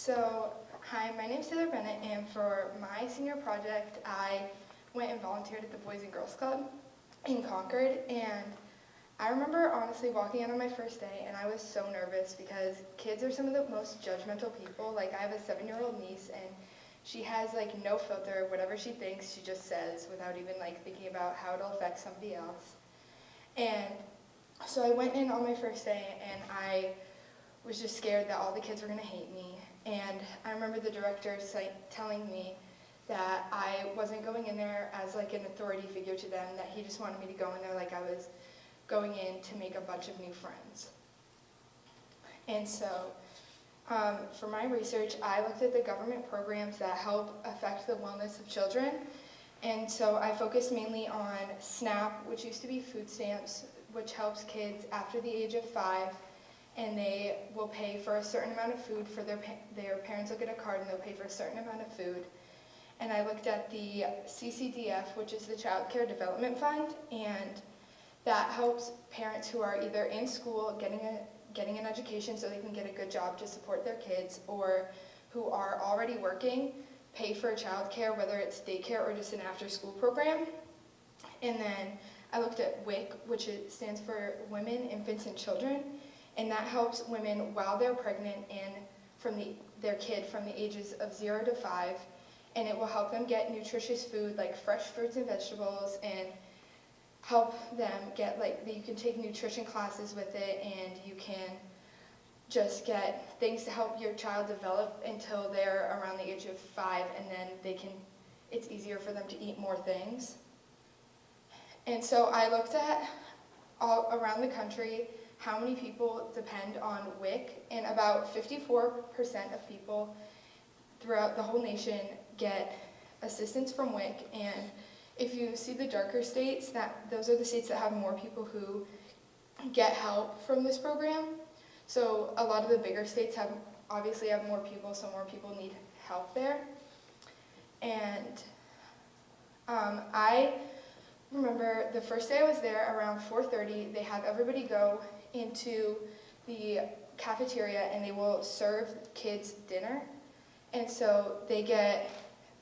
Hi, my name's Bennett, and for my senior project, I went and volunteered at the Boys and Girls Club in Concord, and I remember honestly walking in on my first day, and I was so nervous because kids are some of the most judgmental people. Like, I have a 7-year-old niece, and she has no filter. Whatever she thinks, she just says without even thinking about how it'll affect somebody else. And so I went in on my first day, and I was just scared that all the kids were going to hate me. And I remember the director telling me that I wasn't going in there as an authority figure to them, that he just wanted me to go in there like I was going in to make a bunch of new friends. And so for my research, I looked at the government programs that help affect the wellness of children. And so I focused mainly on SNAP, which used to be food stamps, which helps kids after the age of 5, and they will pay for a certain amount of food for their parents will get a card and they'll pay for a certain amount of food. And I looked at the CCDF, which is the Child Care Development Fund, and that helps parents who are either in school getting an education so they can get a good job to support their kids, or who are already working, pay for child care, whether it's daycare or just an after-school program. And then I looked at WIC, which stands for Women, Infants, and Children, and that helps women while they're pregnant and their kid from the ages of 0 to 5, and it will help them get nutritious food like fresh fruits and vegetables, and help them get you can take nutrition classes with it, and you can just get things to help your child develop until they're around the age of 5, and then it's easier for them to eat more things. And so I looked at all around the country how many people depend on WIC, and about 54% of people throughout the whole nation get assistance from WIC. And if you see the darker states, those are the states that have more people who get help from this program. So a lot of the bigger states obviously have more people, so more people need help there. And I remember the first day I was there, around 4:30, they have everybody go into the cafeteria and they will serve kids dinner. And so they get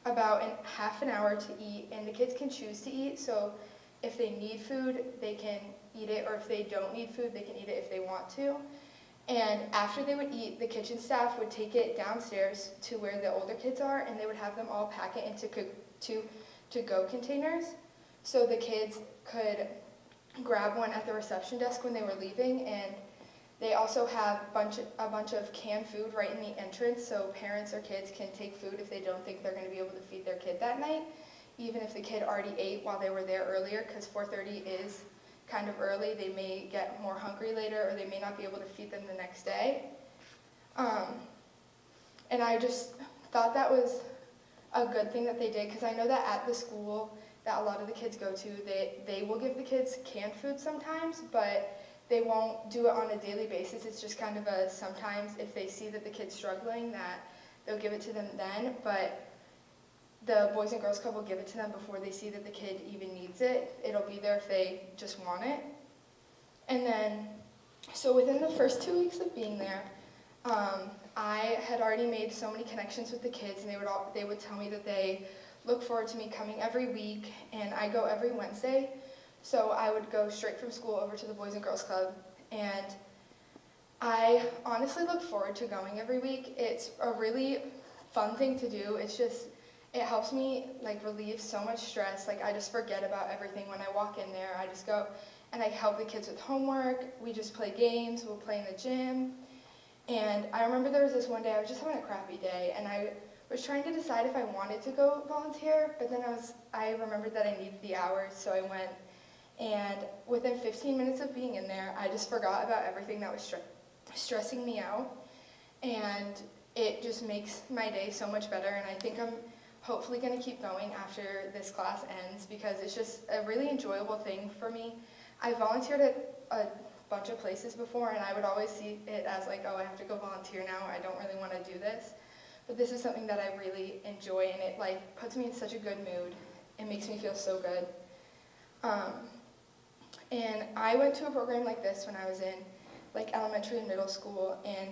about half an hour to eat, and the kids can choose to eat. So if they need food, they can eat it, or if they don't need food, they can eat it if they want to. And after they would eat, the kitchen staff would take it downstairs to where the older kids are, and they would have them all pack it into to-go containers, so the kids could grab one at the reception desk when they were leaving. And they also have a bunch of canned food right in the entrance, so parents or kids can take food if they don't think they're going to be able to feed their kid that night, even if the kid already ate while they were there earlier, because 4:30 is kind of early. They may get more hungry later, or they may not be able to feed them the next day. And I just thought that was a good thing that they did, because I know that at the school that a lot of the kids go to, they will give the kids canned food sometimes, but they won't do it on a daily basis. It's just kind of sometimes if they see that the kid's struggling, that they'll give it to them then, but the Boys and Girls Club will give it to them before they see that the kid even needs it. It'll be there if they just want it. And then, so within the first 2 weeks of being there, I had already made so many connections with the kids, and they would tell me that they look forward to me coming every week, and I go every Wednesday. So I would go straight from school over to the Boys and Girls Club, and I honestly look forward to going every week. It's a really fun thing to do. It helps me relieve so much stress. I just forget about everything when I walk in there. I just go and I help the kids with homework. We just play games. We'll play in the gym. And I remember there was this one day I was just having a crappy day, and I was trying to decide if I wanted to go volunteer, but then I remembered that I needed the hours, so I went. And within 15 minutes of being in there, I just forgot about everything that was stressing me out, and it just makes my day so much better. And I think I'm hopefully going to keep going after this class ends, because it's just a really enjoyable thing for me. I volunteered at a bunch of places before, and I would always see it as oh, I have to go volunteer now. I don't really want to do this. But this is something that I really enjoy, and it puts me in such a good mood. It makes me feel so good. And I went to a program like this when I was in elementary and middle school, and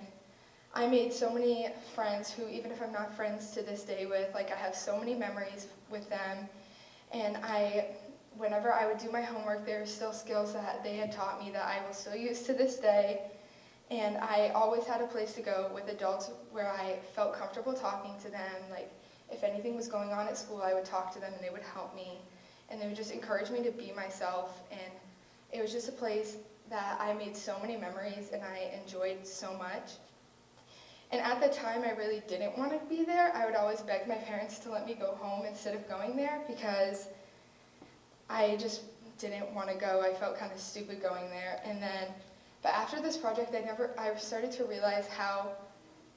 I made so many friends who, even if I'm not friends to this day with, like I have so many memories with them. And whenever I would do my homework, there were still skills that they had taught me that I will still use to this day. And I always had a place to go with adults where I felt comfortable talking to them. Like, if anything was going on at school, I would talk to them and they would help me. And they would just encourage me to be myself. And it was just a place that I made so many memories and I enjoyed so much. And at the time, I really didn't want to be there. I would always beg my parents to let me go home instead of going there because I just didn't want to go. I felt kind of stupid going there. But after this project, I started to realize how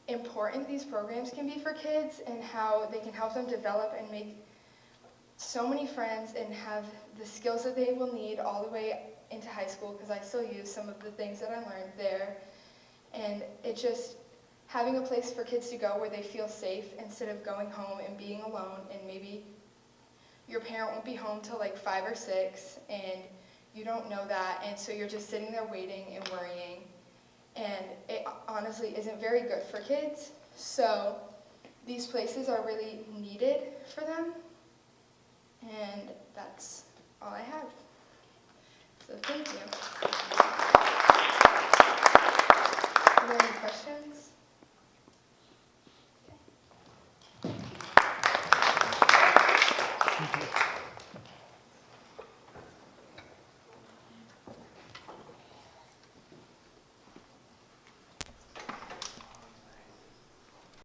important these programs can be for kids and how they can help them develop and make so many friends and have the skills that they will need all the way into high school, because I still use some of the things that I learned there. And it's just having a place for kids to go where they feel safe instead of going home and being alone, and maybe your parent won't be home till like 5 or 6 and you don't know that, and so you're just sitting there waiting and worrying, and it honestly isn't very good for kids. So these places are really needed for them, and that's all I have. So thank you.